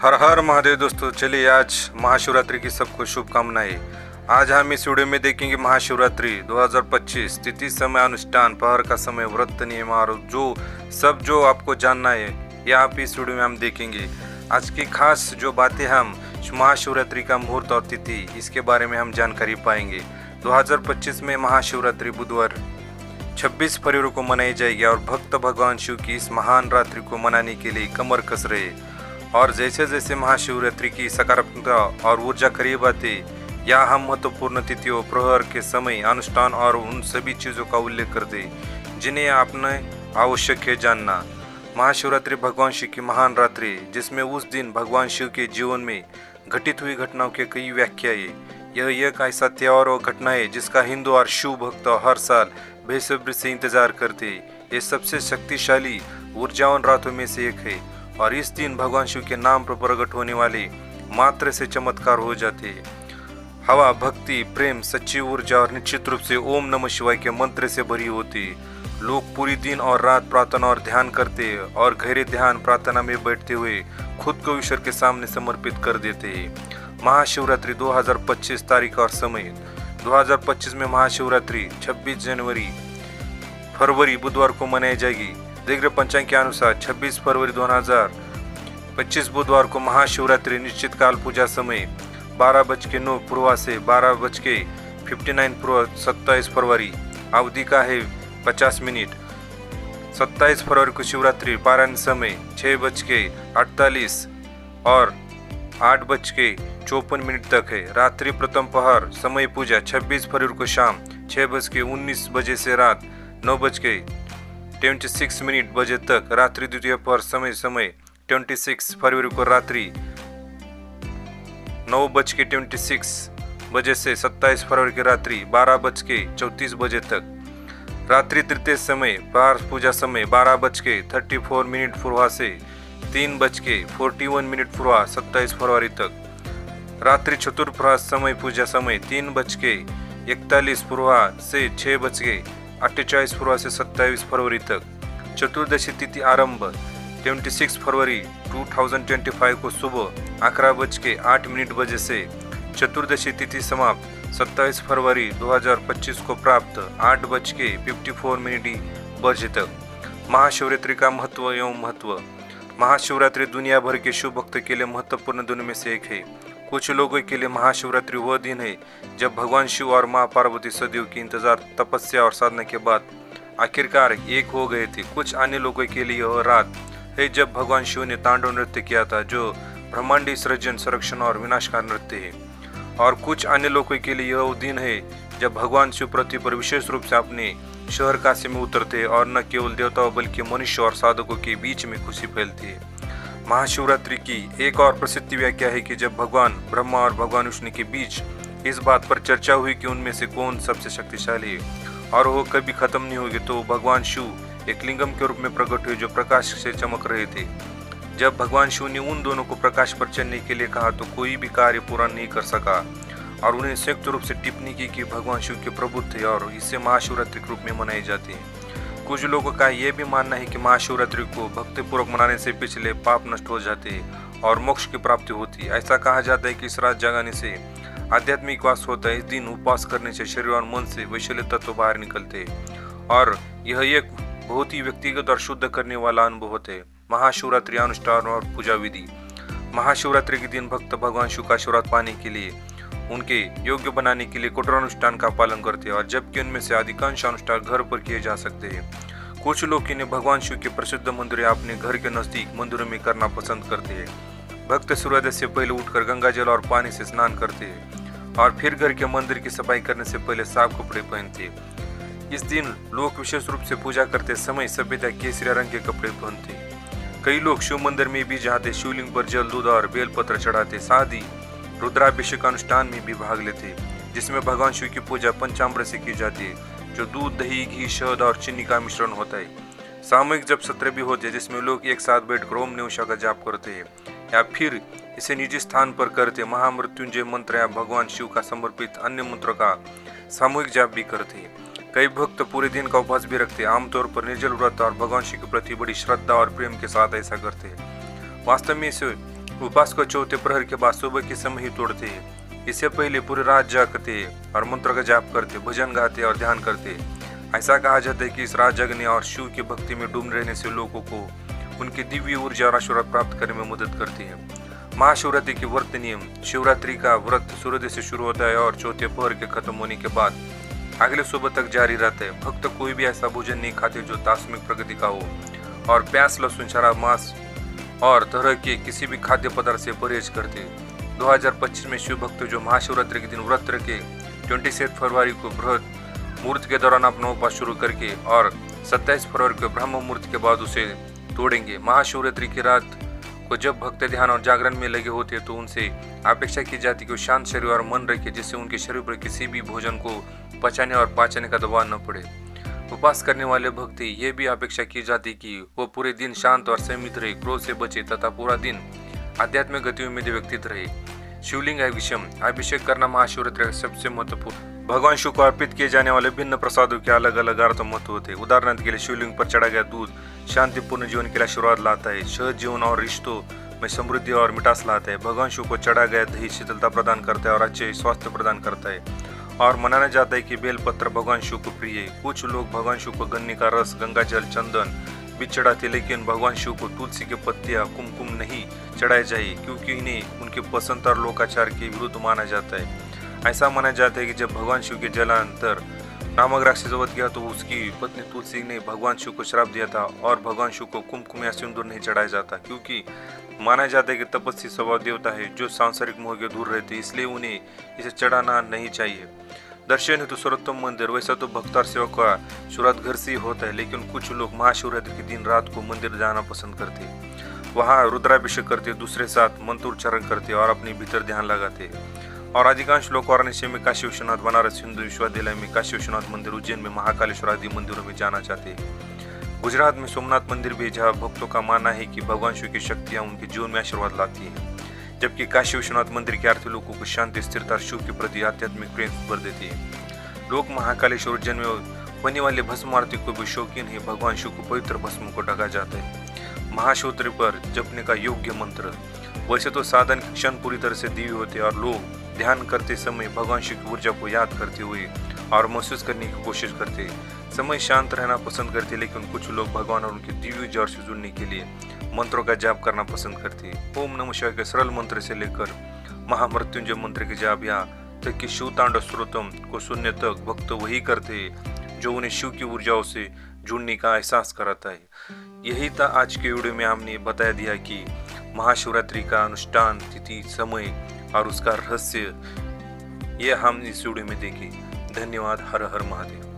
हर हर महादेव दोस्तों, चलिए आज महाशिवरात्रि की सबको शुभकामनाएं। आज हम इस वीडियो में देखेंगे महाशिवरात्रि 2025 तिथि, समय, अनुष्ठान, पहर का समय, व्रत नियम और जो आपको जानना है यह आप इस वीडियो में हम देखेंगे। आज की खास जो बातें हम महाशिवरात्रि का मुहूर्त और तिथि इसके बारे में हम जानकारी पाएंगे। 2025 में महाशिवरात्रि बुधवार 26 फरवरी को मनाई जाएगी और भक्त भगवान शिव की इस महान रात्रि को मनाने के लिए कमर कस रहे और जैसे जैसे महाशिवरात्रि की सकारात्मकता और ऊर्जा करीब आती, या हम महत्वपूर्ण तिथियों, प्रहर के समय, अनुष्ठान और उन सभी चीज़ों का उल्लेख करते जिन्हें आपने आवश्यक है जानना। महाशिवरात्रि भगवान शिव की महान रात्रि, जिसमें उस दिन भगवान शिव के जीवन में घटित हुई घटनाओं के कई व्याख्याएं। यह एक ऐसा त्योहार और घटना है जिसका हिंदू और शिव भक्त हर साल बेसब्री से इंतजार करते। ये सबसे शक्तिशाली ऊर्जावान रातों में से एक है और इस दिन भगवान शिव के नाम पर प्रकट होने वाले मात्र से चमत्कार हो जाते हैं। हवा भक्ति, प्रेम, सच्ची ऊर्जा और निश्चित रूप से ओम नमः शिवाय के मंत्र से भरी होती। लोग पूरी दिन और रात प्रार्थना और ध्यान करते और गहरे ध्यान प्रार्थना में बैठते हुए खुद को ईश्वर के सामने समर्पित कर देते हैं। महाशिवरात्रि 2025 तारीख और समय 2025 में महाशिवरात्रि 26 फरवरी बुधवार को मनाई जाएगी। दीर्घ पंचांग के अनुसार 26 फरवरी 2025 बुधवार को महाशिवरात्रि निश्चित काल पूजा समय 12:09 पूर्वा से 12:59 पूर्व। 27 फरवरी अवधि का है 50 मिनट। 27 फरवरी को शिवरात्रि पारायण समय 6:48 और 8:54 तक है। रात्रि प्रथम पहर समय पूजा 26 फरवरी को शाम 6:19 बजे से रात 9:26 बजे तक। रात्रि द्वितीय पहर समय 26 फरवरी को रात्रि 9:26 बजे से 27 फरवरी की रात्रि 12:34 बजे तक। रात्रि तृतीय समय पार पूजा समय 12:34 पूर्वा से 3:41 पूर्वा 27 फरवरी तक। रात्रि चतुर्प्रहर समय पूजा समय 3:41 पूर्वा से 6:48 पूर्वा से 27 फरवरी तक। चतुर्दशी तिथि आरंभ 26 फरवरी 2025 को सुबह 11:08 बजे से। चतुर्दशी तिथि समाप्त 27 फरवरी 2025 को प्राप्त 8:54 बजे तक। महाशिवरात्रि का महत्व एवं महत्व। महाशिवरात्रि दुनिया भर के शिव भक्त के लिए महत्वपूर्ण दिनों में से एक है। कुछ लोगों के लिए महाशिवरात्रि वह दिन है जब भगवान शिव और मां पार्वती सदियों की इंतजार, तपस्या और साधना के बाद आखिरकार एक हो गए थे। कुछ अन्य लोगों के लिए यह रात है जब भगवान शिव ने तांडव नृत्य किया था, जो ब्रह्मांडी सृजन, संरक्षण और विनाश का नृत्य है। और कुछ अन्य लोगों के लिए यह दिन है जब भगवान शिव पृथ्वी पर विशेष रूप से अपने शहर काशी में उतरते और न केवल देवताओं बल्कि मनुष्य और साधकों के बीच में खुशी फैलती है। महाशिवरात्रि की एक और प्रसिद्ध व्याख्या है कि जब भगवान ब्रह्मा और भगवान विष्णु के बीच इस बात पर चर्चा हुई कि उनमें से कौन सबसे शक्तिशाली है और वो कभी खत्म नहीं होगी, तो भगवान शिव एक लिंगम के रूप में प्रकट हुए जो प्रकाश से चमक रहे थे। जब भगवान शिव ने उन दोनों को प्रकाश पर चलने के लिए कहा तो कोई भी कार्य पूरा नहीं कर सका और उन्हें संयुक्त रूप से टिप्पणी की कि भगवान शिव के प्रभु थे और इसे महाशिवरात्रि के रूप में मनाई जाती है। कुछ लोगों का यह भी मानना है कि महाशिवरात्रि को भक्तिपूर्वक मनाने से पिछले पाप नष्ट हो जाते हैं और मोक्ष की प्राप्ति होती है। ऐसा कहा जाता है कि इस रात जगाने से आध्यात्मिक वास होता है। इस दिन उपवास करने से शरीर और मन से वैशल्य तत्व बाहर निकलते हैं और यह एक बहुत ही व्यक्तिगत और शुद्ध करने वाला अनुभव होता है। महाशिवरात्रि अनुष्ठान और पूजा विधि। महाशिवरात्रि के दिन भक्त भगवान शिव का आशीर्वाद पाने के लिए, उनके योग्य बनाने के लिए कठोर अनुष्ठान का पालन करते हैं और जबकि उनमें से अधिकांश अनुष्ठान घर पर किए जा सकते हैं। कुछ लोग इन्हें भगवान शिव के प्रसिद्ध मंदिर या अपने घर के नजदीक मंदिरों में करना पसंद करते हैं। भक्त सूर्योदय से पहले उठकर गंगा जल और पानी से स्नान करते हैं और फिर घर के मंदिर की सफाई करने से पहले साफ कपड़े पहनते हैं। इस दिन लोग विशेष रूप से पूजा करते समय सफेद या केसरिया रंग के कपड़े पहनते हैं। कई लोग शिव मंदिर में भी जाते, शिवलिंग पर जल, दूध और बेलपत्र चढ़ाते, साथ ही रुद्राभिषेक अनुष्ठान में भी भाग लेते, जिसमें भगवान शिव की पूजा पंचामृत से की जाती है, जो दूध, दही, घी, शहद और चीनी का मिश्रण होता है। सामूहिक जप सत्र भी होते हैं जिसमें लोग एक साथ बैठकर ओम नमः शिवाय का जाप करते हैं या फिर इसे निजी स्थान पर करते। महामृत्युंजय मंत्र या भगवान शिव का समर्पित अन्य मंत्रों का सामूहिक जाप भी करते हैं। कई भक्त पूरे दिन का उपवास भी रखते हैं। आमतौर पर निर्जल व्रत और भगवान शिव के प्रति बड़ी श्रद्धा और प्रेम के साथ ऐसा करते हैं। वास्तव में इसे उपवास को चौथे प्रहर के बाद सुबह के समय ही तोड़ते हैं। इससे पहले पूरी रात जागते हैं और मंत्र का जाप करते, भजन गाते और ध्यान करते। ऐसा कहा जाता है कि इस रात जगने और शिव की भक्ति में डूब रहने से लोगों को उनकी दिव्य ऊर्जा और आशीर्वाद प्राप्त करने में मदद करती है। महाशिवरात्रि के व्रत नियम। शिवरात्रि का व्रत सूर्योदय से शुरू होता है और चौथे पहर के खत्म होने के बाद अगले सुबह तक जारी रहता है। भक्त कोई भी ऐसा भोजन नहीं खाते जो आकस्मिक प्रकृति का हो और प्याज, लहसुन, शराब, मांस और तरह के किसी भी खाद्य पदार्थ से परहेज करते। 2025 में शिव भक्त जो महाशिवरात्रि के दिन व्रत रखे 27 फरवरी को ब्रह्म मुहूर्त के दौरान अपना उपवास शुरू करके और 27 फरवरी को ब्रह्म मुहूर्त के बाद उसे तोड़ेंगे। महाशिवरात्रि की रात को जब भक्त ध्यान और जागरण में लगे होते हैं तो उनसे अपेक्षा की जाती है कि वो शांत शरीर और मन रखे, जिससे उनके शरीर पर किसी भी भोजन को पचाने और पाचने का दबाव न पड़े। उपवास करने वाले भक्त ये भी अपेक्षा की जाती कि वो पूरे दिन शांत और संयमित रहे, क्रोध से बचे तथा पूरा दिन आध्यात्मिक गतिविधियों में व्यतीत रहे। शिवलिंग अभिषेक करना महाशिवरात्रि का सबसे महत्वपूर्ण। भगवान शिव को अर्पित किए जाने वाले भिन्न प्रसादों के अलग अलग अर्थ महत्व होते हैं। उदाहरण के लिए शिवलिंग पर चढ़ा गया दूध शांतिपूर्ण जीवन के लिए आशीर्वाद लाता है, सहज जीवन और रिश्तों में समृद्धि और मिठास लाता है। भगवान शिव को चढ़ा गया दही शीतलता प्रदान करता है और अच्छे स्वास्थ्य प्रदान करता है। और माना जाता है कि बेलपत्र भगवान शिव को प्रिय है। कुछ लोग भगवान शिव को गन्ने का रस, गंगाजल, चंदन भी चढ़ाते, लेकिन भगवान शिव को तुलसी के पत्तियां, कुमकुम नहीं चढ़ाए जाए क्योंकि इन्हें उनके पसंद और लोकाचार के विरुद्ध माना जाता है। ऐसा माना जाता है कि जब भगवान शिव के जलांतर नामक राक्षस वध गया तो उसकी पत्नी तुलसी ने भगवान शिव को श्राप दिया था और भगवान शिव को कुमकुम या सिंदूर नहीं चढ़ाया जाता, क्योंकि माना जाता है कि तपस्वी स्वभाव देवता है जो सांसारिक मोह के दूर रहते, इसलिए उन्हें इसे चढ़ाना नहीं चाहिए। दर्शन हेतु सर्वोत्तम मंदिर। वैसा तो भक्त और सेवक का शुरुआत घर से ही होता है, लेकिन कुछ लोग महाशिवरात्रि के दिन रात को मंदिर जाना पसंद करते, वहाँ रुद्राभिषेक करते, दूसरे साथ मंत्रोच्चारण करते और अपने भीतर ध्यान लगाते। और अधिकांश लोग वाराणसी में काशी विश्वनाथ, बनारस हिंदू विश्वविद्यालय में काशी विश्वनाथ मंदिर, उज्जैन में महाकालेश्वर आदि मंदिरों में जाना चाहते हैं। गुजरात में सोमनाथ मंदिर भी, जहाँ भक्तों का मानना है कि भगवान शिव की शक्तियाँ उनके जीवन में आशीर्वाद लाती है, जबकि काशी विश्वनाथ मंदिर के आरती लोगों को शांति, स्थिरता और शिव के प्रति आध्यात्मिक प्रेम भर देती है। लोग महाकालेश्वर, उज्जैन में होने वाले भस्म आरती को भी शौकीन है। भगवान शिव को पवित्र भस्म को ढका जाता है। महाशिवरात्रि पर जपने का योग्य मंत्र। वैसे तो साधन के क्षण पूरी तरह से दिव्य होते और लोग ध्यान करते समय भगवान शिव की ऊर्जा को याद करते हुए और महसूस करने की कोशिश करते समय शांत रहना पसंद करते, लेकिन कुछ लोग भगवान और उनकी दिव्य ऊर्जा से जुड़ने के लिए मंत्रों का जाप करना पसंद करते। ओम नमः शिवाय के सरल मंत्र से लेकर महामृत्युंजय मंत्र के जाप यहाँ तक कि शिव तांडव स्तोत्रम को सुनने तक भक्त वही करते जो उन्हें शिव की ऊर्जाओं से जुड़ने का एहसास कराता है। यही था आज के वीडियो में हमने बता दिया कि महाशिवरात्रि का अनुष्ठान, तिथि, समय और उसका रहस्य, यह हम इस वीडियो में देखें। धन्यवाद। हर हर महादेव।